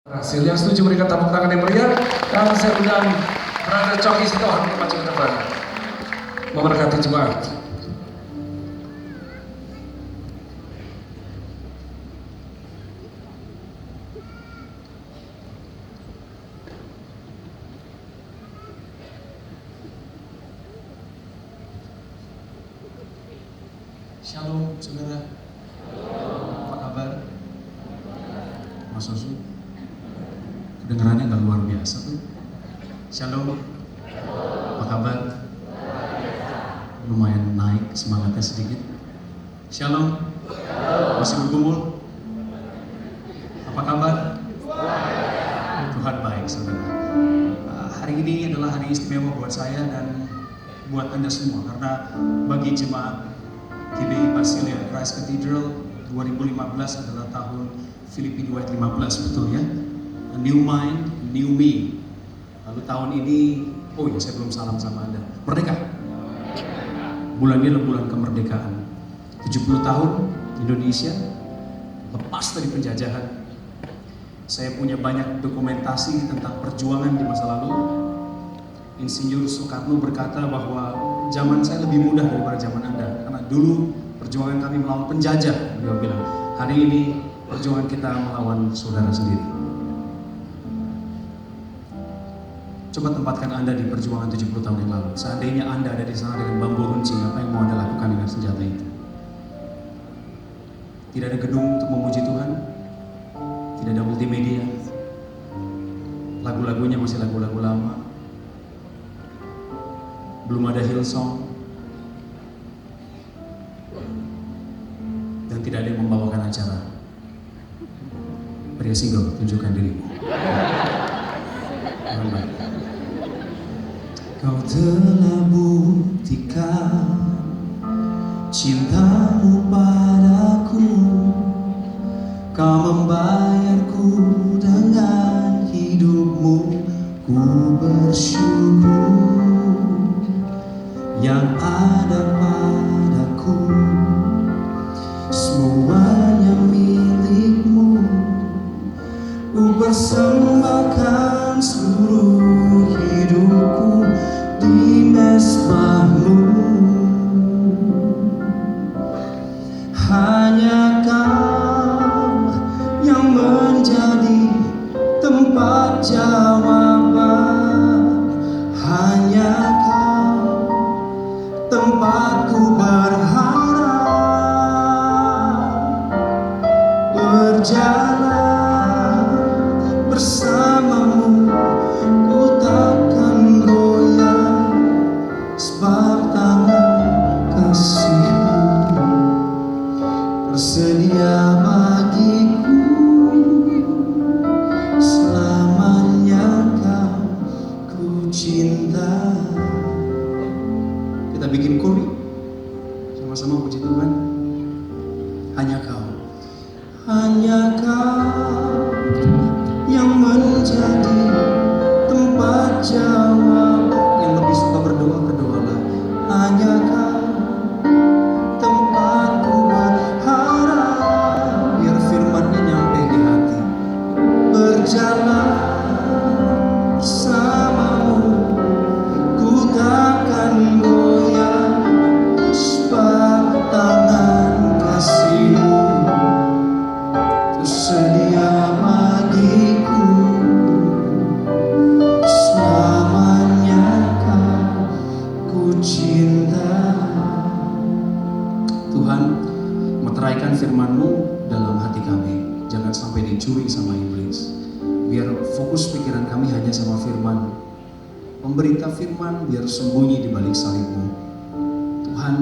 Hasil yang setuju berikan tepuk tangan yang meriah. Dan saya undang Brother Coki Sitohang untuk maju ke depan memberkati jemaat. Shalom saudara. Apa kabar? Mas Osu? Kedengarannya nggak luar biasa tuh. Shalom. Apa kabar? Lumayan naik semangatnya sedikit. Shalom. Masih bergumul? Apa kabar? Tuhan baik saudara. Hari ini adalah hari istimewa buat saya dan buat Anda semua, karena bagi jemaat GBI Basilia Christ Cathedral 2015 adalah tahun Filipi 2 ayat 15, betul ya? A new mind, new me. Lalu tahun ini, oh ya saya belum salam sama Anda. Merdeka. Bulan ini adalah bulan kemerdekaan. 70 tahun Indonesia lepas dari penjajahan. Saya punya banyak dokumentasi tentang perjuangan di masa lalu. Insinyur Soekarno berkata bahwa zaman saya lebih mudah daripada zaman Anda, karena dulu perjuangan kami melawan penjajah. Beliau bilang, hari ini perjuangan kita melawan saudara sendiri. Coba tempatkan Anda di perjuangan 70 tahun yang lalu. Seandainya Anda ada di sana dengan bambu runcing, apa yang mau Anda lakukan dengan senjata itu? Tidak ada gedung untuk memuji Tuhan, tidak ada multimedia, lagu-lagunya masih lagu-lagu lama, belum ada Hillsong, dan tidak ada yang membawakan acara. Pria single, tunjukkan dirimu. Kau telah buktikan cintamu padaku, kau membayarku dengan hidupmu, ku bersyukur. Yang ada padaku semuanya milikmu, ku persembahkan seluruh hidupku di mezbahmu. Hanya Kau yang menjadi tempat jawaban, hanya tempatku berharap, berjalan bersamamu, ku takkan goyah, sebab tangan kasih-Mu tersedia bagiku, selamanya Kau ku cinta. Kita bikin kuri, sama-sama puji Tuhan. Hanya Kau yang menjadi tempat jawab. Yang lebih suka berdoa, berdoalah. Hanya Kau tempatku berharap, biar firman-Nya nyampe di hati. Berjalan bersamamu, ku takkan goyah, sebab tangan kasih-Mu tersedia bagiku, selamanya Kau ku cinta. Tuhan, meteraikan firman-Mu dalam hati kami, jangan sampai dicuri sama iblis. Biar fokus pikiran kami hanya sama firman, memberita firman, biar sembunyi di balik salib-Mu. Tuhan,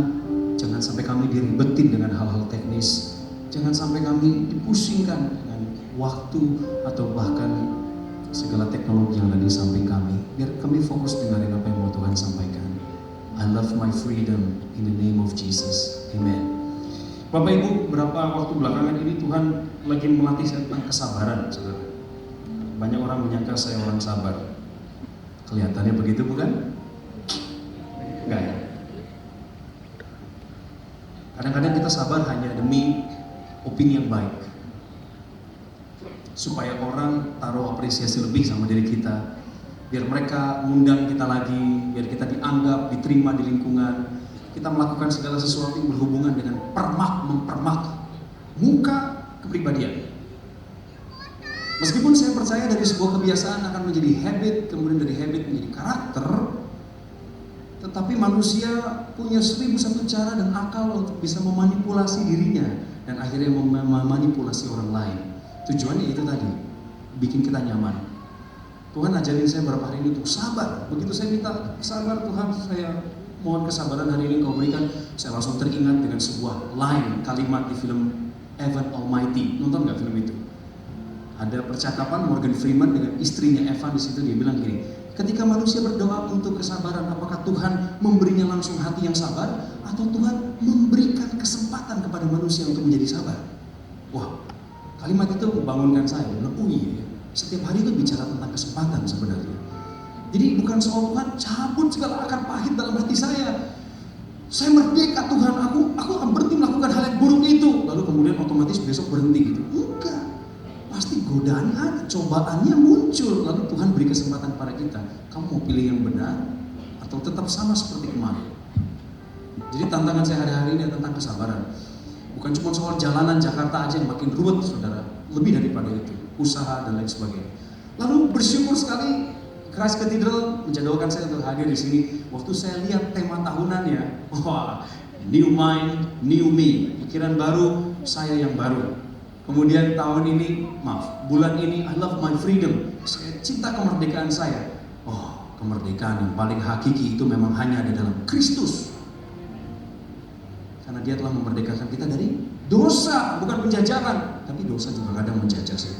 jangan sampai kami diribetin dengan hal-hal teknis, jangan sampai kami dipusingkan dengan waktu atau bahkan segala teknologi yang ada di samping kami. Biar kami fokus dengerin apa yang mau Tuhan sampaikan. I love my freedom in the name of Jesus. Amen. Bapak Ibu, beberapa waktu belakangan ini Tuhan lagi melatih saya tentang kesabaran, saudara. Banyak orang menyangka saya orang sabar. Kelihatannya begitu bukan? Enggak ya? Kadang-kadang kita sabar hanya demi opini yang baik. supaya orang taruh apresiasi lebih sama diri kita, biar mereka mengundang kita lagi, biar kita dianggap, diterima di lingkungan. Kita melakukan segala sesuatu yang berhubungan dengan mempermak muka kepribadian. Meskipun saya percaya dari sebuah kebiasaan akan menjadi habit, kemudian dari habit menjadi karakter, tetapi manusia punya 1001 cara dan akal untuk bisa memanipulasi dirinya dan akhirnya memanipulasi orang lain. Tujuannya itu tadi, bikin kita nyaman. Tuhan ajarin saya beberapa hari ini untuk sabar. Begitu saya minta sabar, Tuhan saya mohon kesabaran hari ini Kau berikan. Saya langsung teringat dengan sebuah line, kalimat di film Evan Almighty. Nonton nggak film itu? Ada percakapan Morgan Freeman dengan istrinya Evan di situ, dia bilang gini, ketika manusia berdoa untuk kesabaran, apakah Tuhan memberinya langsung hati yang sabar atau Tuhan memberikan kesempatan kepada manusia untuk menjadi sabar? Wah, kalimat itu membangunkan saya. Oh iya, setiap hari itu bicara tentang kesempatan sebenarnya. Jadi bukan soal Tuhan cabut segala akar pahit dalam hati saya. Saya merdeka Tuhan, aku akan berhenti melakukan hal yang buruk itu. Lalu kemudian otomatis besok berhenti gitu. Enggak. Pasti godaan ada, cobaannya muncul, lalu Tuhan beri kesempatan pada kita. Kamu mau pilih yang benar atau tetap sama seperti kemarin? Jadi tantangan saya hari-hari ini tentang kesabaran. Bukan cuma soal jalanan Jakarta aja yang makin ruwet, saudara. Lebih daripada itu, usaha dan lain sebagainya. Lalu bersyukur sekali Christ Cathedral menjadwalkan saya untuk hadir di sini. Waktu saya lihat tema tahunannya, wah, new mind, new me, pikiran baru, saya yang baru. Kemudian bulan ini I love my freedom. Saya cinta kemerdekaan saya. Oh, kemerdekaan yang paling hakiki itu memang hanya ada dalam Kristus. Karena Dia telah memerdekakan kita dari dosa, bukan penjajahan, tapi dosa juga kadang menjajah saya.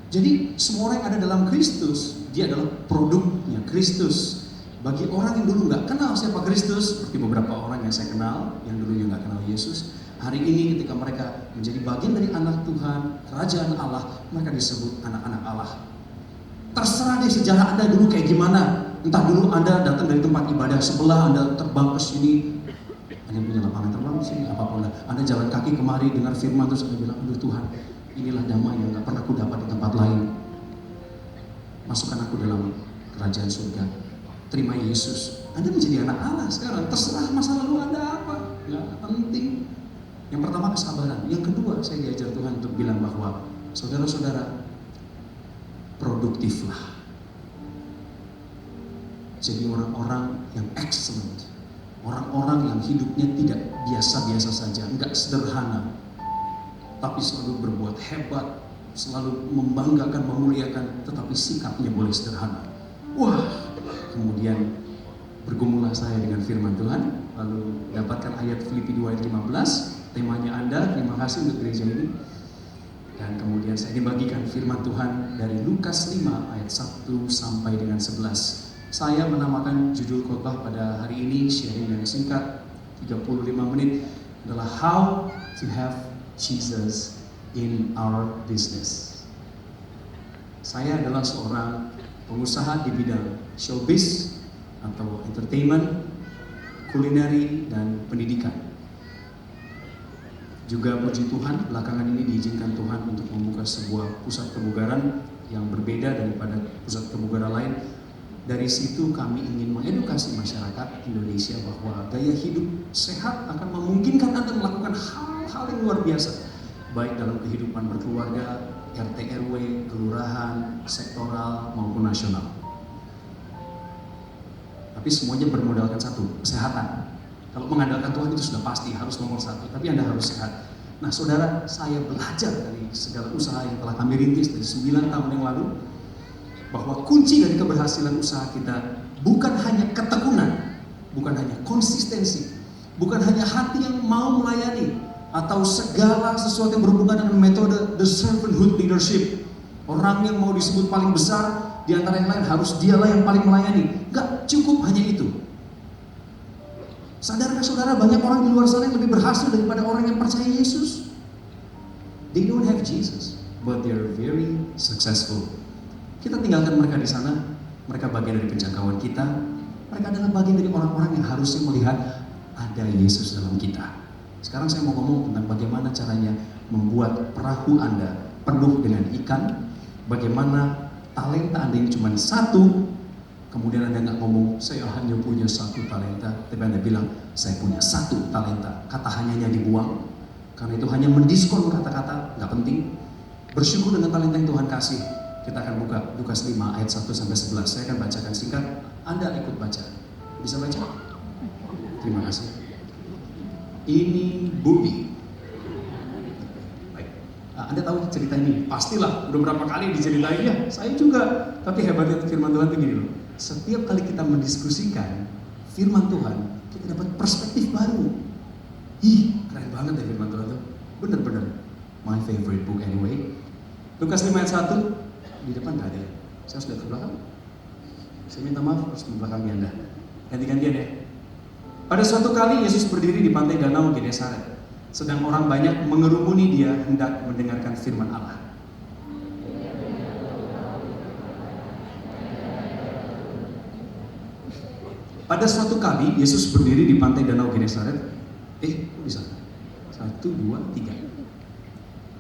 Jadi semua orang yang ada dalam Kristus, dia adalah produknya Kristus. Bagi orang yang dulu nggak kenal siapa Kristus, seperti beberapa orang yang saya kenal, yang dulunya nggak kenal Yesus, hari ini ketika mereka menjadi bagian dari anak Tuhan, kerajaan Allah, mereka disebut anak-anak Allah. Terserah deh sejarah Anda dulu kayak gimana. Entah dulu Anda datang dari tempat ibadah sebelah, Anda terbang ke sini, Anda punya lapangan terbang di sini, apapun lah. Anda jalan kaki kemari dengar firman terus Anda bilang, aduh Tuhan, inilah damai yang nggak pernah aku dapat di tempat lain. Masukkan aku dalam kerajaan surga. Terima Yesus. Anda menjadi anak Allah sekarang. Terserah masa lalu Anda apa, nggak penting. Yang pertama kesabaran. Yang kedua saya diajar Tuhan untuk bilang bahwa saudara-saudara produktiflah. Jadi orang-orang yang excellent, orang-orang yang hidupnya tidak biasa-biasa saja, enggak sederhana, tapi selalu berbuat hebat, selalu membanggakan, memuliakan, tetapi sikapnya boleh sederhana. Wah, kemudian bergumullah saya dengan firman Tuhan, lalu dapatkan ayat Filipi 2 ayat 15, temanya Anda, terima kasih untuk gereja ini. Dan kemudian saya dibagikan firman Tuhan dari Lukas 5 ayat 1 sampai dengan 11. Saya menamakan judul khotbah pada hari ini, sharing yang singkat 35 menit, adalah How to Have Jesus in Our Business. Saya adalah seorang pengusaha di bidang showbiz atau entertainment, kulineri, dan pendidikan. Juga puji Tuhan, belakangan ini diizinkan Tuhan untuk membuka sebuah pusat kebugaran yang berbeda daripada pusat kebugaran lain. Dari situ kami ingin mengedukasi masyarakat Indonesia bahwa gaya hidup sehat akan memungkinkan Anda melakukan hal-hal yang luar biasa, baik dalam kehidupan berkeluarga, RT RW, kelurahan, sektoral maupun nasional. Tapi semuanya bermodalkan satu, kesehatan. Kalau mengandalkan Tuhan itu sudah pasti harus nomor satu, tapi Anda harus sehat. Nah saudara, saya belajar dari segala usaha yang telah kami rintis dari 9 tahun yang lalu, bahwa kunci dari keberhasilan usaha kita bukan hanya ketekunan, bukan hanya konsistensi, bukan hanya hati yang mau melayani, atau segala sesuatu yang berhubungan dengan metode the servanthood leadership. Orang yang mau disebut paling besar di antara yang lain harus dialah yang paling melayani. Gak cukup hanya itu. Sadarkah saudara, banyak orang di luar sana yang lebih berhasil daripada orang yang percaya Yesus? They don't have Jesus, but they are very successful. Kita tinggalkan mereka di sana, mereka bagian dari penjangkauan kita. Mereka adalah bagian dari orang-orang yang harusnya melihat ada Yesus dalam kita. Sekarang saya mau ngomong tentang bagaimana caranya membuat perahu Anda, penuh dengan ikan, bagaimana talenta Anda yang cuma satu, kemudian Anda nggak ngomong, saya hanya punya satu talenta, tapi Anda bilang, saya punya satu talenta. Kata hanyanya dibuang, karena itu hanya mendiskon kata-kata, nggak penting. Bersyukur dengan talenta yang Tuhan kasih. Kita akan buka Lukas 5 ayat 1-11. Saya akan bacakan singkat, Anda ikut baca. Bisa baca? Terima kasih. Ini bumi. Baik. Anda tahu cerita ini? Pastilah, udah berapa kali diceritain ya. Saya juga. Tapi hebatnya firman Tuhan itu gini loh. Setiap kali kita mendiskusikan firman Tuhan, kita dapat perspektif baru. Ih, keren banget ya firman Tuhan itu. Bener-bener my favorite book anyway. Lukas 5 ayat 1, di depan gak ada. Saya sudah ke belakang. Saya minta maaf harus ke belakang Anda. Ganti-gantian ya. Pada suatu kali Yesus berdiri di pantai danau Genesaret. Sedang orang banyak mengerumuni dia hendak mendengarkan firman Allah. Pada suatu kali Yesus berdiri di pantai danau Genesaret. Kok bisa? 1, 2, 3.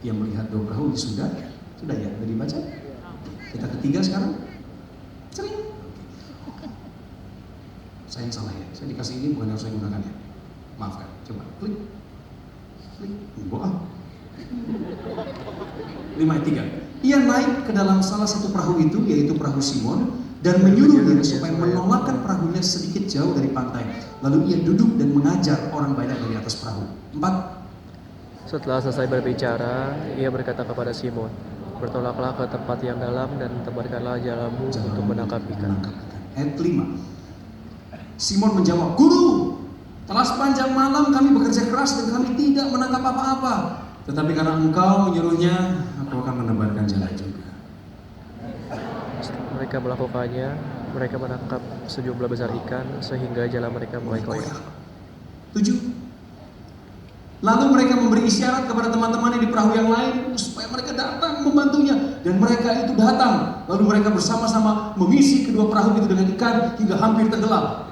Dia melihat 2 perahu, sudah ya, udah dibaca. Kita ketiga sekarang. Sering. Saya yang salah ya, saya dikasih ini bukan yang saya gunakan ya. Maafkan, coba klik. Boah. 5 ayat 3. Ia naik ke dalam salah satu perahu itu, yaitu perahu Simon, dan menyuruh dia supaya menolakkan perahunya sedikit jauh dari pantai. Lalu ia duduk dan mengajar orang banyak dari atas perahu. 4. Setelah selesai berbicara, ia berkata kepada Simon, bertolaklah ke tempat yang dalam dan tebarkanlah jalamu untuk menangkap ikan. Ayat 5. Simon menjawab, Guru, telah sepanjang malam kami bekerja keras dan kami tidak menangkap apa-apa. Tetapi karena engkau menyuruhnya, aku akan menebarkan jala juga. Setelah mereka melakukannya, mereka menangkap sejumlah besar ikan sehingga jala mereka mulai koyak. 7. Lalu mereka memberi isyarat kepada teman-temannya di perahu yang lain supaya mereka datang membantunya. Dan mereka itu datang. Lalu mereka bersama-sama mengisi kedua perahu itu dengan ikan hingga hampir tenggelam.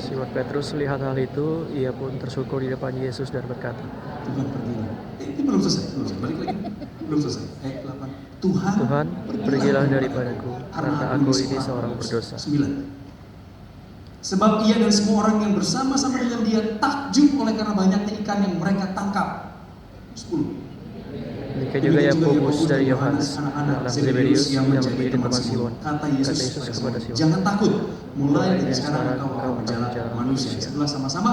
Simon Petrus melihat hal itu, ia pun tersyukur di depan Yesus dan berkata, Tuhan pergilah. Ini belum selesai. Balik lagi. Belum selesai. Ayat 8. Tuhan, pergilah daripadaku, karena aku ini seorang berdosa. 9. Sebab ia dan semua orang yang bersama-sama dengan dia takjub oleh karena banyaknya ikan yang mereka tangkap. 10. Demikian juga Yakobus dari Yohanes, anak Zebedius yang menjadi teman Simon. Kata Yesus kepada Simon, jangan takut, mulai dari sekarang engkau akan menjadi manusia. Setelah sama-sama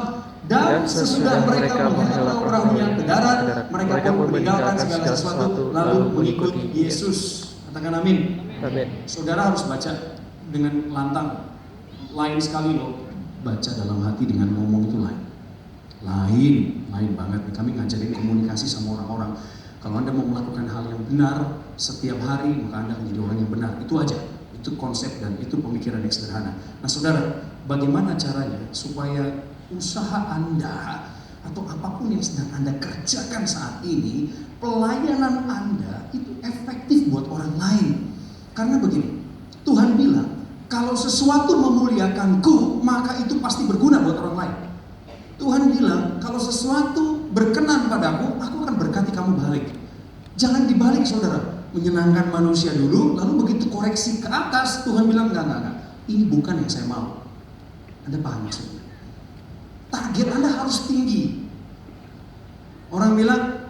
dan sesudah mereka menghela perahunya ke darat, mereka pun meninggalkan segala sesuatu lalu mengikuti Yesus. Katakan amin. Amin. Saudara harus baca dengan lantang. Lain sekali loh, baca dalam hati dengan ngomong itu lain. Lain banget. Kami ngajarin komunikasi sama orang-orang. Kalau Anda mau melakukan hal yang benar setiap hari, maka Anda menjadi orang yang benar. Itu aja. Itu konsep dan itu pemikiran yang sederhana. Nah saudara, bagaimana caranya supaya usaha Anda atau apapun yang sedang Anda kerjakan saat ini, pelayanan Anda itu efektif buat orang lain. Karena begini, Tuhan bilang, kalau sesuatu memuliakanku, maka itu pasti berguna buat orang lain. Tuhan bilang, kalau sesuatu berkenan padaku, aku akan berkati kamu balik. Jangan dibalik saudara, menyenangkan manusia dulu, lalu begitu koreksi ke atas, Tuhan bilang, enggak. Ini bukan yang saya mau. Anda paham maksudnya? Target Anda harus tinggi. Orang bilang,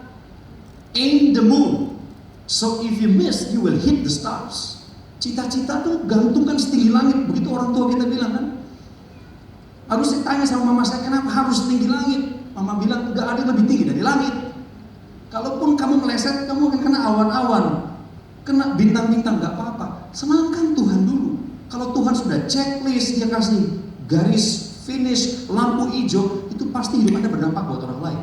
aim the moon. So if you miss, you will hit the stars. Cita-cita tuh gantungkan setinggi langit. Begitu orang tua kita bilang kan. Harus ditanya sama mama saya, kenapa harus setinggi langit? Mama bilang, gak ada yang lebih tinggi dari langit. Kalaupun kamu meleset, kamu akan kena awan-awan, kena bintang-bintang, gak apa-apa. Senangkan Tuhan dulu. Kalau Tuhan sudah checklist, dia kasih garis finish, lampu hijau, itu pasti hidup Anda berdampak buat orang lain.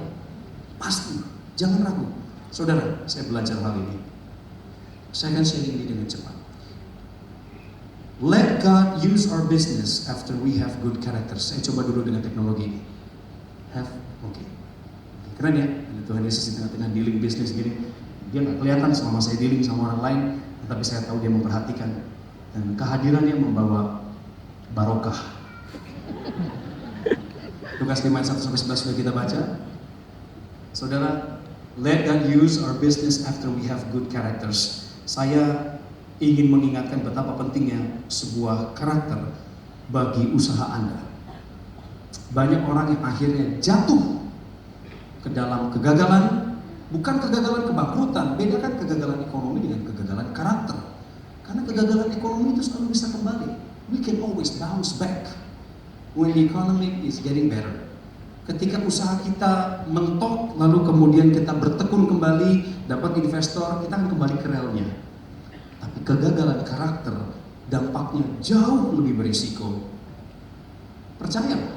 Pasti, jangan ragu. Saudara, saya belajar hal ini. Saya akan sharing ini dengan cepat. Let God use our business after we have good character. Saya coba dulu dengan teknologi ini. Oke. Keren ya, ada Tuhan Yesus di tengah-tengah dealing bisnis gini. Dia nggak kelihatan selama saya dealing sama orang lain, tetapi saya tahu dia memperhatikan. Dan kehadirannya membawa barokah. Lukas 5 ayat 1-11 sudah kita baca. Saudara, Let God use our business after we have good characters. Saya ingin mengingatkan betapa pentingnya sebuah karakter bagi usaha Anda. Banyak orang yang akhirnya jatuh ke dalam kegagalan, bukan kegagalan kebangkrutan, bedakan kegagalan ekonomi dengan kegagalan karakter. Karena kegagalan ekonomi itu selalu bisa kembali. We can always bounce back when the economy is getting better. Ketika usaha kita mentok, lalu kemudian kita bertekun kembali, dapat investor, kita akan kembali ke relnya. Tapi kegagalan karakter, dampaknya jauh lebih berisiko. Percayalah,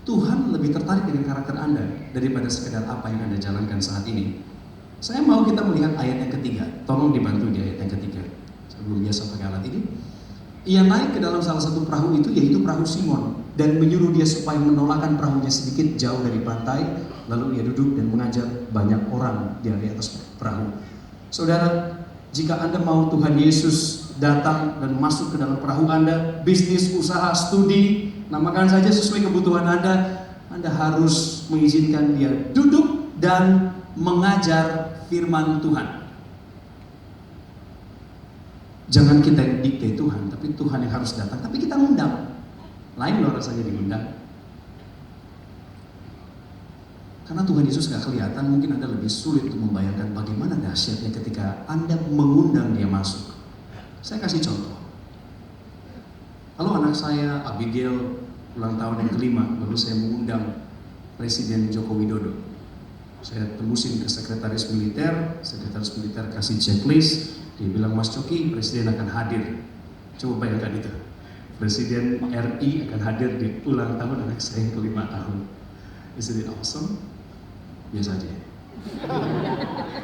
Tuhan lebih tertarik dengan karakter Anda daripada sekedar apa yang Anda jalankan saat ini. Saya mau kita melihat ayat yang ketiga. Tolong dibantu di ayat yang ketiga. Saya belum biasa pakai alat ini. Ia naik ke dalam salah satu perahu itu, yaitu perahu Simon, dan menyuruh dia supaya menolakkan perahunya sedikit jauh dari pantai. Lalu ia duduk dan mengajar banyak orang di atas perahu. Saudara, jika Anda mau Tuhan Yesus datang dan masuk ke dalam perahu Anda, bisnis, usaha, studi, namakan saja sesuai kebutuhan Anda harus mengizinkan dia duduk dan mengajar firman Tuhan. Jangan kita yang dikte Tuhan, tapi Tuhan yang harus datang. Tapi kita ngundang. Lain loh rasanya diundang. Karena Tuhan Yesus gak kelihatan, mungkin Anda lebih sulit untuk membayangkan bagaimana dahsyatnya ketika Anda mengundang dia masuk. Saya kasih contoh. Kalau anak saya, Abigail, ulang tahun yang kelima, lalu saya mengundang Presiden Joko Widodo. Saya tembusin ke sekretaris militer kasih checklist. Dia bilang, Mas Coki, Presiden akan hadir. Coba bayangkan itu. Presiden RI akan hadir di ulang tahun anak saya yang ke-5 tahun. Isn't it awesome? Biasa aja.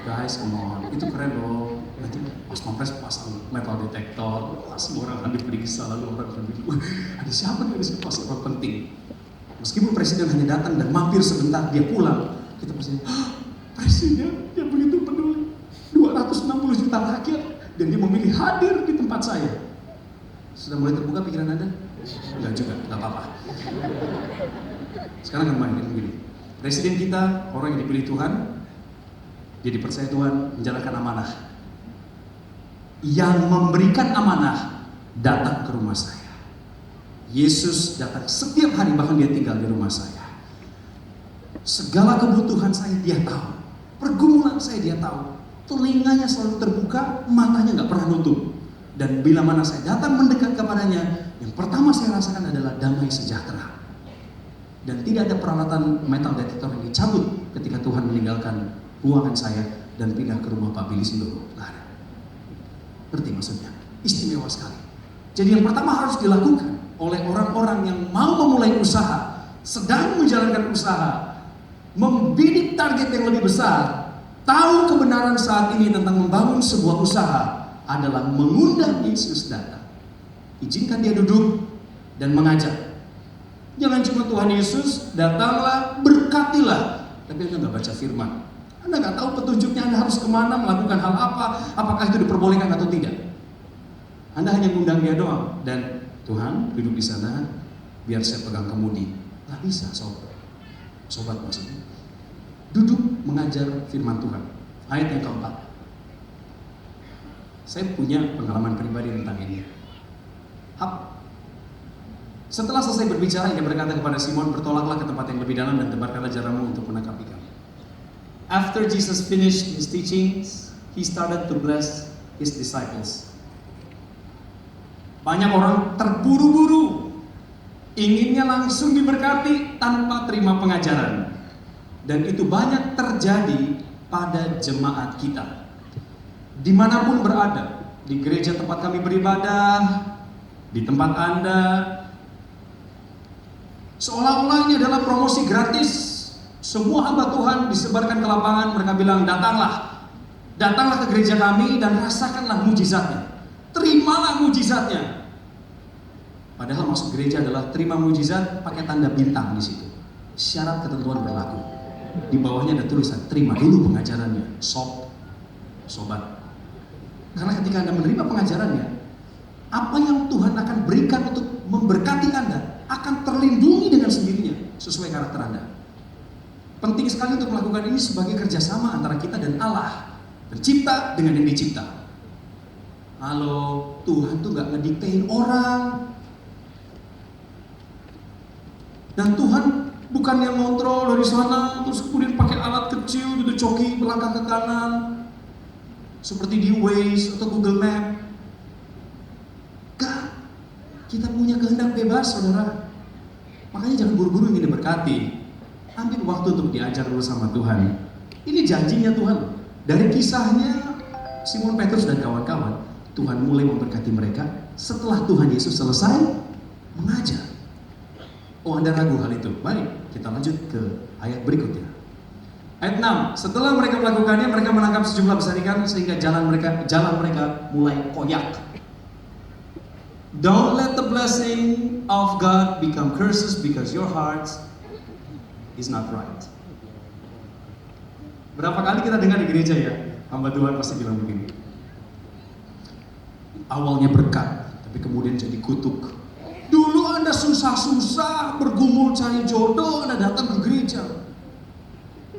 Guys, come on. Itu keren loh. Nanti pas pampres pasang metal detector. Semua orang ambil periksa, lalu orang ambil, ada siapa nih? Ada siapa? Orang penting. Meskipun Presiden hanya datang dan mampir sebentar, dia pulang. Kita pasti, Presiden yang begitu peduli. 260 juta rakyat dan dia memilih hadir di tempat saya. Sudah mulai terbuka pikiran Anda? Enggak juga, enggak apa-apa. Sekarang kembali begini. Presiden kita orang yang dipilih Tuhan, dia dipercaya Tuhan menjalankan amanah. Yang memberikan amanah datang ke rumah saya. Yesus datang setiap hari, bahkan dia tinggal di rumah saya. Segala kebutuhan saya dia tahu. Pergumulan saya dia tahu. Telinganya selalu terbuka, matanya nggak pernah nutup. Dan bila mana saya datang mendekat kepadanya, yang pertama saya rasakan adalah damai sejahtera. Dan tidak ada peralatan metal detektor yang dicabut ketika Tuhan meninggalkan ruangan saya dan pindah ke rumah Pak Billy Sindoro. Nggak ada. Ngerti maksudnya? Istimewa sekali. Jadi yang pertama harus dilakukan oleh orang-orang yang mau memulai usaha, sedang menjalankan usaha, membidik target yang lebih besar, tahu kebenaran saat ini tentang membangun sebuah usaha adalah mengundang Yesus datang. Izinkan dia duduk dan mengajar. Jangan cuma Tuhan Yesus datanglah, berkatilah, tapi Anda nggak baca firman. Anda nggak tahu petunjuknya Anda harus kemana, melakukan hal apa, apakah itu diperbolehkan atau tidak. Anda hanya mengundang dia doang dan Tuhan duduk di sana, biar saya pegang kemudi. Nggak bisa, sobat maksudnya. Duduk mengajar firman Tuhan. Ayat yang keempat. Saya punya pengalaman pribadi tentang ini. Setelah selesai berbicara, ia berkata kepada Simon, bertolaklah ke tempat yang lebih dalam dan tebarkanlah jaramu untuk menangkap ikan. After Jesus finished his teachings, he started to bless his disciples. Banyak orang terburu-buru, inginnya langsung diberkati tanpa terima pengajaran. Dan itu banyak terjadi pada jemaat kita. Dimanapun berada, di gereja tempat kami beribadah, di tempat Anda, seolah-olah ini adalah promosi gratis. Semua hamba Tuhan disebarkan ke lapangan, mereka bilang, datanglah ke gereja kami dan rasakanlah mujizatnya. Terimalah mujizatnya. Padahal masuk gereja adalah terima mujizat pakai tanda bintang di situ. Syarat ketentuan berlaku. Di bawahnya ada tulisan, terima dulu pengajarannya, sobat. Karena ketika Anda menerima pengajarannya, apa yang Tuhan akan berikan untuk memberkati Anda akan terlindungi dengan sendirinya sesuai karakter Anda. Penting sekali untuk melakukan ini sebagai kerjasama antara kita dan Allah, pencipta dengan yang dicipta. Halo, Tuhan tuh gak ngediktein orang. Dan Tuhan bukan yang ngontrol dari sana, terus kemudian pakai alat kecil gitu, coki melangkah ke kanan, seperti di Waze atau Google Map. Gak, kita punya kehendak bebas, saudara. Makanya jangan buru-buru ingin diberkati. Ambil waktu untuk diajar dulu sama Tuhan. Ini janjinya Tuhan. Dari kisahnya Simon Petrus dan kawan-kawan, Tuhan mulai memberkati mereka setelah Tuhan Yesus selesai mengajar. Oh, Anda ragu hal itu? Mari kita lanjut ke ayat berikutnya. Ayat 6. Setelah mereka melakukannya, mereka menangkap sejumlah besar ikan sehingga jalan mereka mulai koyak. Don't let the blessing of God become curses because your heart is not right. Berapa kali kita dengar di gereja ya, hamba Tuhan pasti bilang begini. Awalnya berkat, tapi kemudian jadi kutuk. Dulu Anda susah-susah bergumul cari jodoh, Anda datang ke gereja.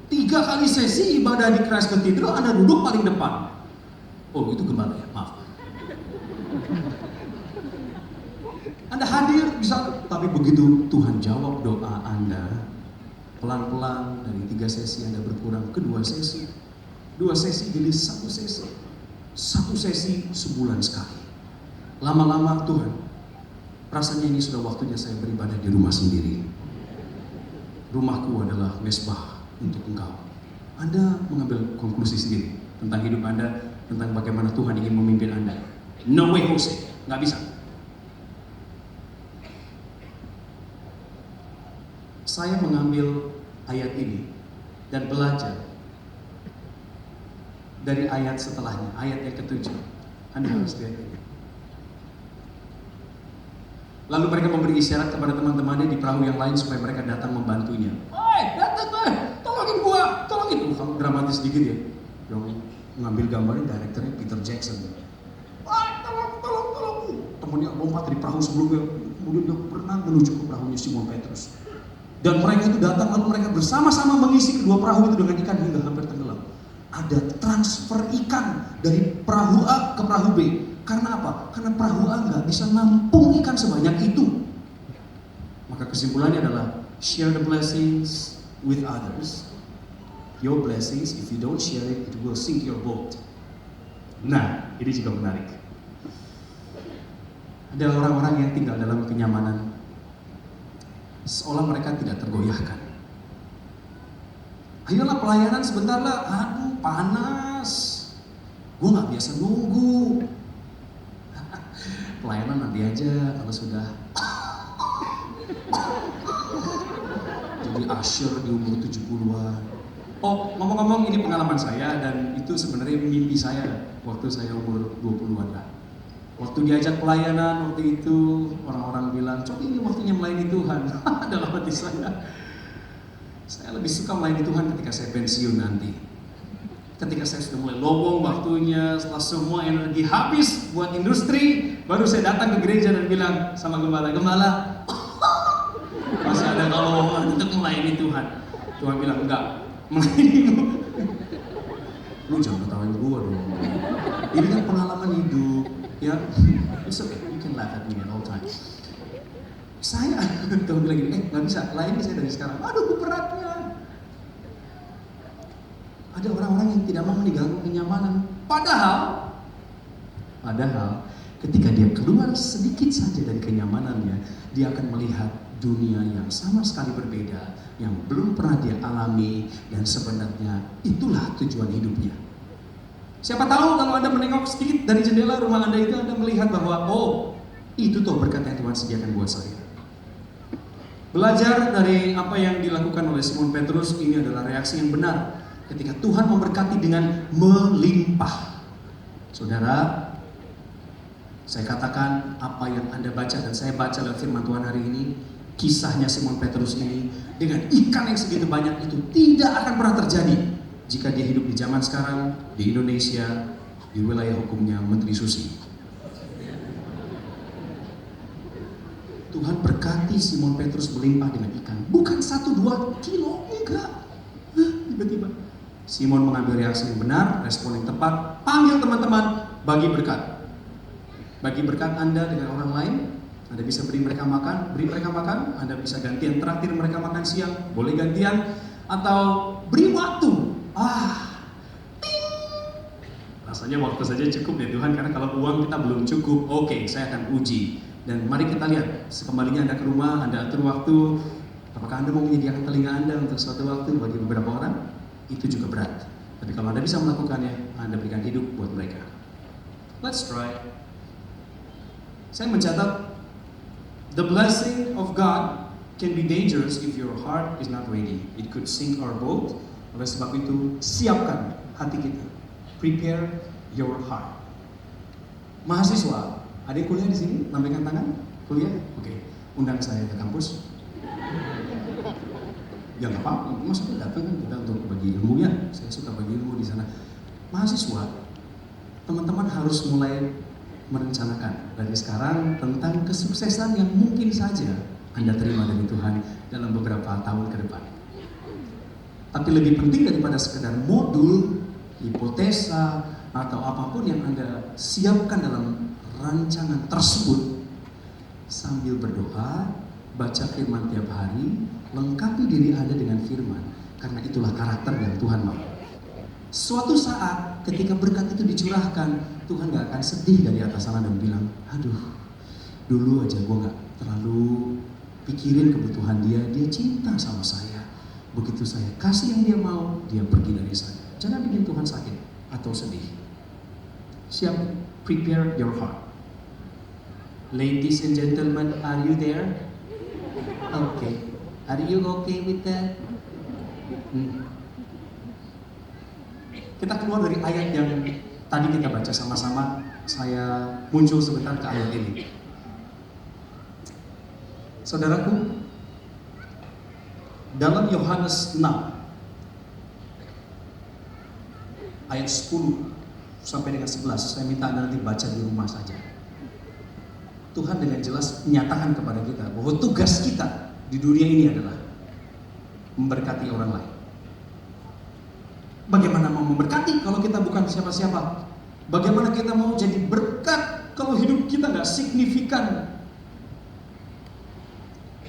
3 kali sesi ibadah di Christ Cathedral, Anda duduk paling depan. Oh, itu gembala ya, maaf. Anda hadir bisa, tapi begitu Tuhan jawab doa Anda, pelan-pelan dari 3 sesi Anda berkurang ke 2 sesi. 2 sesi jadi 1 sesi. 1 sesi sebulan sekali. Lama-lama Tuhan, rasanya ini sudah waktunya saya beribadah di rumah sendiri. Rumahku adalah mesbah untuk Engkau. Anda mengambil konklusi sendiri tentang hidup Anda, tentang bagaimana Tuhan ingin memimpin Anda. No way Jose, nggak bisa. Saya mengambil ayat ini dan belajar dari ayat setelahnya, ayat yang ke-7. Anda harus lihat ini. Lalu mereka memberi isyarat kepada teman-temannya di perahu yang lain supaya mereka datang membantunya. Datang, tolongin gua, tolongin. Dramatis sedikit ya. Yang mengambil gambarnya direkturnya Peter Jackson. Tolong. Temannya lompat dari perahu sebelumnya, kemudian dia berenang menuju ke perahunya Simon Petrus. Dan mereka itu datang, lalu mereka bersama-sama mengisi kedua perahu itu dengan ikan hingga hampir tenggelam. Ada transfer ikan dari perahu A ke perahu B. Karena apa? Karena perahu A nggak bisa nampung ikan sebanyak itu. Maka kesimpulannya adalah share the blessings with others. Your blessings, if you don't share it will sink your boat. Nah, ini juga menarik. Ada orang-orang yang tinggal dalam kenyamanan, seolah mereka tidak tergoyahkan. Ayolah pelayanan sebentar lah, aduh panas, gue nggak biasa nunggu. Pelayanan nanti aja kalau sudah jadi usher di umur 70-an. Oh, ngomong-ngomong ini pengalaman saya dan itu sebenarnya mimpi saya waktu saya umur 20-an lah. Waktu diajak pelayanan waktu itu orang-orang bilang, "Cok, ini waktunya melayani Tuhan." Dalam hati saya lebih suka melayani Tuhan ketika saya pensiun nanti. Ketika saya sudah mulai lowong waktunya, setelah semua energi habis buat industri, baru saya datang ke gereja dan bilang sama gembala, masih ada lowongan untuk melayani Tuhan. Tuhan bilang, enggak, melayani lu jangan ketawain gua dong. Ini kan pengalaman hidup, ya. It's okay, you can laugh at me at all times. Saya, Tuhan bilang gini, nggak bisa, layani saya dari sekarang. Aduh, beratnya. Ada orang-orang yang tidak mau meninggalkan kenyamanan. Padahal ketika dia keluar sedikit saja dari kenyamanannya, dia akan melihat dunia yang sama sekali berbeda, yang belum pernah dia alami, dan sebenarnya itulah tujuan hidupnya. Siapa tahu kalau Anda menengok sedikit dari jendela rumah Anda itu, Anda melihat bahwa, oh, itu tuh berkat yang Tuhan sediakan buat saya. Belajar dari apa yang dilakukan oleh Simon Petrus, ini adalah reaksi yang benar ketika Tuhan memberkati dengan melimpah. Saudara, saya katakan apa yang Anda baca dan saya baca dalam firman Tuhan hari ini, kisahnya Simon Petrus ini dengan ikan yang segitu banyak itu tidak akan pernah terjadi jika dia hidup di zaman sekarang di Indonesia, di wilayah hukumnya Menteri Susi. Tuhan berkati Simon Petrus melimpah dengan ikan, bukan 1-2 kilo, enggak. tiba-tiba Simon mengambil reaksi yang benar, respon yang tepat, panggil teman-teman, bagi berkat. Bagi berkat Anda dengan orang lain, Anda bisa beri mereka makan, Anda bisa gantian traktir mereka makan siang, boleh gantian, atau beri waktu. Rasanya waktu saja cukup ya Tuhan, karena kalau uang kita belum cukup, oke, saya akan uji. Dan mari kita lihat, sekembalinya Anda ke rumah, Anda atur waktu, apakah Anda mau menyediakan telinga Anda untuk suatu waktu bagi beberapa orang? Itu juga berat. Tapi kalau Anda bisa melakukannya, Anda berikan hidup buat mereka. Let's try. Saya mencatat, the blessing of God can be dangerous if your heart is not ready. It could sink our boat. Oleh sebab itu, siapkan hati kita. Prepare your heart. Mahasiswa, ada yang kuliah di sini? Lambaikan tangan. Kuliah? Oke. Undang saya ke kampus. Ya nggak apa-apa, maksudnya datang kan kita untuk bagi ilmu ya. Saya suka bagi ilmu di sana. Mahasiswa, teman-teman harus mulai merencanakan dari sekarang tentang kesuksesan yang mungkin saja Anda terima dari Tuhan dalam beberapa tahun ke depan. Tapi lebih penting daripada sekedar modul, hipotesa, atau apapun yang Anda siapkan dalam rancangan tersebut, sambil berdoa, baca firman tiap hari, lengkapi diri Anda dengan firman, karena itulah karakter yang Tuhan mau. Suatu saat ketika berkat itu dicurahkan, Tuhan gak akan sedih dari atas sana dan bilang, aduh, dulu aja gue gak terlalu pikirin kebutuhan dia cinta sama saya. Begitu saya kasih yang dia mau, dia pergi dari saya. Jangan bikin Tuhan sakit atau sedih. Siap, prepare your heart. Ladies and gentlemen, are you there? Okay. Are you okay with that? Kita keluar dari ayat yang tadi kita baca sama-sama. Saya muncul sebentar ke ayat ini. Saudaraku, dalam Yohanes 6 ayat 10 sampai dengan 11, saya minta Anda nanti baca di rumah saja. Tuhan dengan jelas menyatakan kepada kita bahwa tugas kita di dunia ini adalah memberkati orang lain. Bagaimana mau memberkati kalau kita bukan siapa-siapa? Bagaimana kita mau jadi berkat kalau hidup kita nggak signifikan?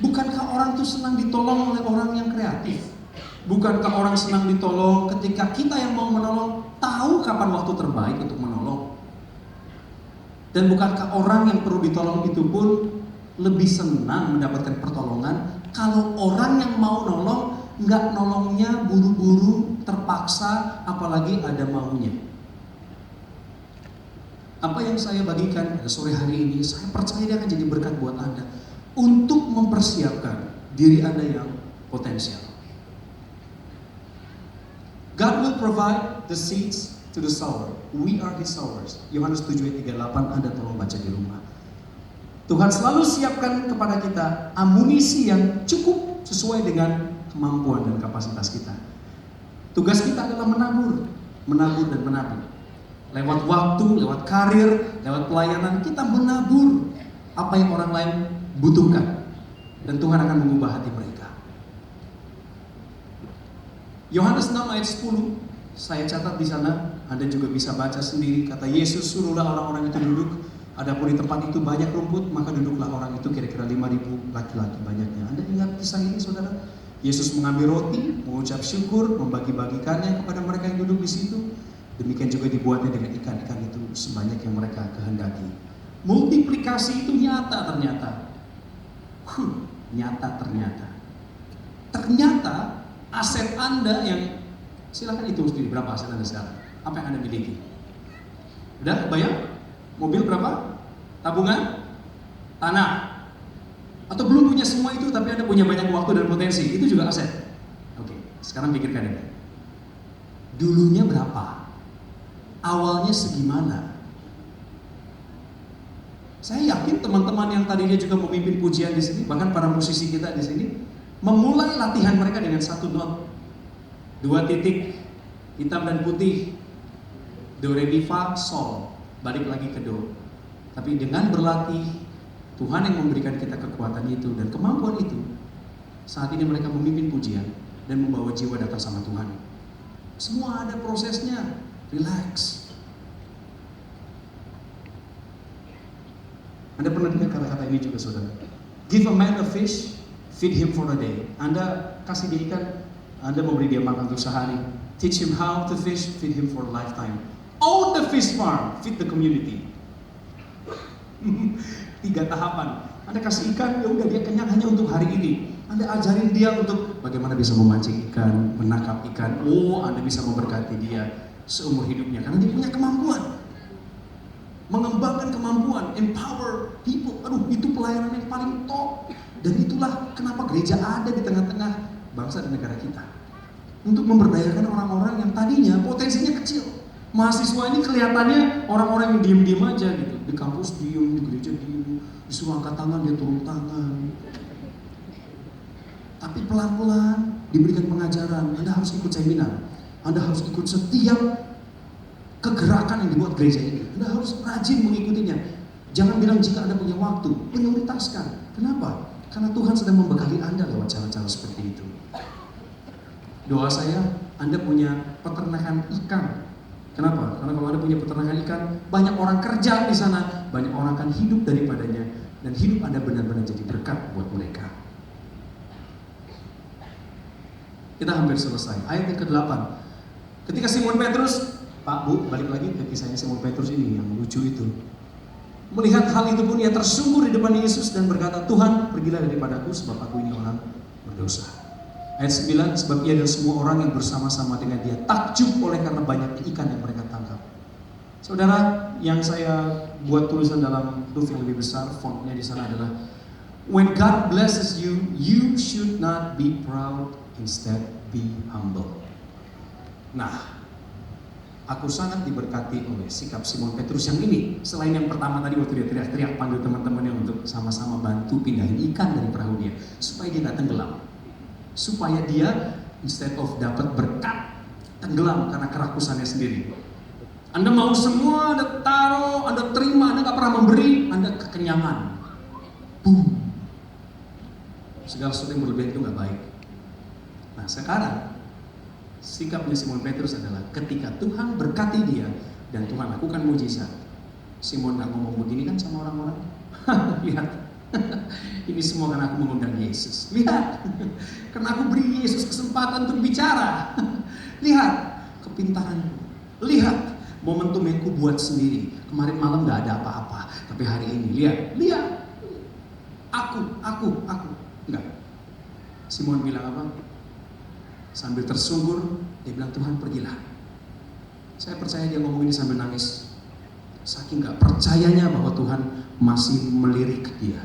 Bukankah orang tuh senang ditolong oleh orang yang kreatif? Bukankah orang senang ditolong ketika kita yang mau menolong tahu kapan waktu terbaik untuk menolong? Dan bukankah orang yang perlu ditolong itu pun lebih senang mendapatkan pertolongan kalau orang yang mau nolong nggak nolongnya buru-buru, terpaksa, apalagi ada maunya? Apa yang saya bagikan pada sore hari ini, saya percaya dia akan jadi berkat buat Anda untuk mempersiapkan diri Anda yang potensial. God will provide the seeds to the sower. We are his sowers. Yohanes 7:38, Anda tolong baca di rumah. Tuhan selalu siapkan kepada kita amunisi yang cukup sesuai dengan kemampuan dan kapasitas kita. Tugas kita adalah menabur dan menabur. Lewat waktu, lewat karir, lewat pelayanan, kita menabur apa yang orang lain butuhkan. Dan Tuhan akan mengubah hati mereka. Yohanes 6 ayat 10, saya catat di sana, Anda juga bisa baca sendiri. Kata Yesus, suruhlah orang-orang itu duduk. Adapun di tempat itu banyak rumput, maka duduklah orang itu, kira-kira 5.000 laki-laki banyaknya. Anda ingat kisah ini, saudara? Yesus mengambil roti, mengucap syukur, membagi-bagikannya kepada mereka yang duduk di situ. Demikian juga dibuatnya dengan ikan-ikan itu sebanyak yang mereka kehendaki. Multiplikasi itu nyata ternyata. Ternyata aset Anda yang, silakan hitung sendiri berapa aset Anda sekarang. Apa yang Anda miliki? Udah kebayang? Mobil berapa? Tabungan? Tanah? Atau belum punya semua itu tapi Anda punya banyak waktu dan potensi, itu juga aset. Oke, sekarang pikirkan ini. Dulunya berapa? Awalnya segimana? Saya yakin teman-teman yang tadinya juga memimpin pujian di sini, bahkan para musisi kita di sini, memulai latihan mereka dengan satu not, 2 titik, hitam dan putih, do re mi fa sol, balik lagi ke do. Tapi dengan berlatih, Tuhan yang memberikan kita kekuatan itu dan kemampuan itu. Saat ini mereka memimpin pujian dan membawa jiwa datang sama Tuhan. Semua ada prosesnya. Relax. Anda pernah dengar kata-kata ini juga, saudara? Give a man a fish, feed him for a day. Anda kasih dia ikan, Anda memberi dia makan untuk sehari. Teach him how to fish, feed him for a lifetime. Own the fish farm, feed the community. 3 tahapan. Anda kasih ikan, ya udah dia kenyang hanya untuk hari ini. Anda ajarin dia untuk bagaimana bisa memancing ikan, menangkap ikan. Oh, Anda bisa memberkati dia seumur hidupnya karena dia punya kemampuan. Mengembangkan kemampuan, empower people. Aduh, itu pelayanan yang paling top. Dan itulah kenapa gereja ada di tengah-tengah bangsa dan negara kita. Untuk memberdayakan orang-orang yang tadinya potensinya kecil. Mahasiswa ini kelihatannya orang-orang yang diem-diem aja gitu. Di kampus diem, di gereja diem. Disuruh angkat tangan, dia turun tangan. Tapi pelan-pelan diberikan pengajaran. Anda harus ikut seminar. Anda harus ikut setiap kegerakan yang dibuat gereja ini. Anda harus rajin mengikutinya. Jangan bilang jika Anda punya waktu, prioritaskan. Kenapa? Karena Tuhan sedang membekali Anda lewat cara-cara seperti itu. Doa saya, Anda punya peternakan ikan. Kenapa? Karena kalau Anda punya peternakan ikan, banyak orang kerja di sana, banyak orang akan hidup daripadanya, dan hidup Anda benar-benar jadi berkat buat mereka. Kita hampir selesai. Ayat yang ke-8. Ketika Simon Petrus, Pak, Bu, balik lagi ke kisahnya Simon Petrus ini yang lucu itu. Melihat hal itu pun ia tersungkur di depan Yesus dan berkata, Tuhan, pergilah daripadaku sebab aku ini orang berdosa. Ayat 9, sebab ia dan semua orang yang bersama-sama dengan dia takjub oleh karena banyak ikan yang mereka tangkap. Saudara, yang saya buat tulisan dalam huruf yang lebih besar, fontnya di sana adalah, when God blesses you, you should not be proud, instead be humble. Nah, aku sangat diberkati oleh sikap Simon Petrus yang ini. Selain yang pertama tadi waktu dia teriak-teriak panggil teman-temannya untuk sama-sama bantu pindahin ikan dari perahu dia supaya dia nggak tenggelam. Supaya dia instead of dapat berkat tenggelam karena kerakusannya sendiri. Anda mau semua Anda taruh, Anda terima, Anda nggak pernah memberi, Anda kekenyangan. Boom. Segala sesuatu yang berlebihan itu nggak baik. Nah sekarang sikapnya Simon Petrus adalah ketika Tuhan berkati dia dan Tuhan lakukan mujizat, Simon gak ngomong begini kan sama orang-orang. Lihat, ini semua karena aku mengundang Yesus. Lihat, karena aku beri Yesus kesempatan untuk bicara. Lihat kepintaranku. Lihat momentum yang aku buat sendiri. Kemarin malam gak ada apa-apa, tapi hari ini lihat. Aku. Enggak. Simon bilang apa? Sambil tersungkur, dia bilang, Tuhan pergilah. Saya percaya dia ngomong ini sambil nangis. Saking gak percayanya bahwa Tuhan masih melirik dia.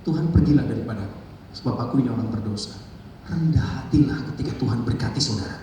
Tuhan pergilah daripadaku, sebab aku ini orang berdosa. Rendah hatilah ketika Tuhan berkati saudara.